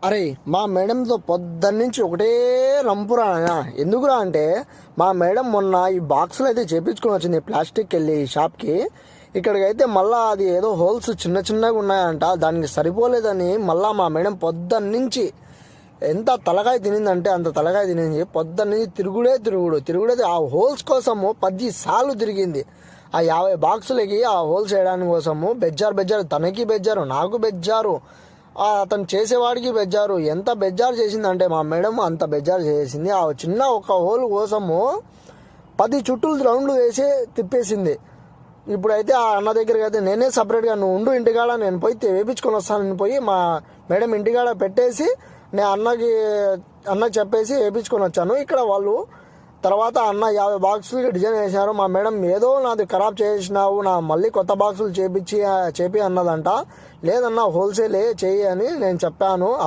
అరే మా మేడంతో పొద్దున్నుంచి ఒకటే రంపురా నాయనా. ఎందుకురా అంటే మా మేడం మొన్న ఈ బాక్సులు అయితే చేపించుకొని వచ్చింది ప్లాస్టిక్ వెళ్ళి షాప్కి. ఇక్కడికైతే మళ్ళా అది ఏదో హోల్స్ చిన్న చిన్నగా ఉన్నాయంట, దానికి సరిపోలేదని మళ్ళా మా మేడం పొద్దున్నుంచి ఎంత తలకాయ తినిందంటే అంత తలకాయ తినింది. పొద్దున్నుంచి తిరుగుడే ఆ హోల్స్ కోసము 10 సార్లు తిరిగింది. ఆ 50 బాక్సులకి ఆ హోల్స్ వేయడానికి కోసము బెజ్జారు తనకి బెజ్జారు, నాకు బెజ్జారు, అతను చేసేవాడికి బెజ్జారు. ఎంత బెజ్జారు చేసిందంటే మా మేడం అంత బెజ్జారు చేసింది. ఆ చిన్న ఒక హోల్ కోసము 10 చుట్టూలు రౌండ్లు వేసి తిప్పేసింది. ఇప్పుడైతే ఆ అన్న దగ్గరికి అయితే నేనే సపరేట్గా నువ్వు ఉండు ఇంటికాడ, నేను పోయి వేపించుకొని వస్తాను. నేను పోయి మా మేడం ఇంటికాడ పెట్టేసి నేను అన్నకి చెప్పేసి వేపించుకొని వచ్చాను. ఇక్కడ వాళ్ళు తర్వాత అన్న 50 బాక్సులకి డిజైన్ వేసినారు. మా మేడం ఏదో నాది ఖరాబ్ చేసినావు, నా మళ్ళీ కొత్త బాక్సులు చేపి అన్నదంట. లేదన్నా హోల్సేలే చేయి అని నేను చెప్పాను.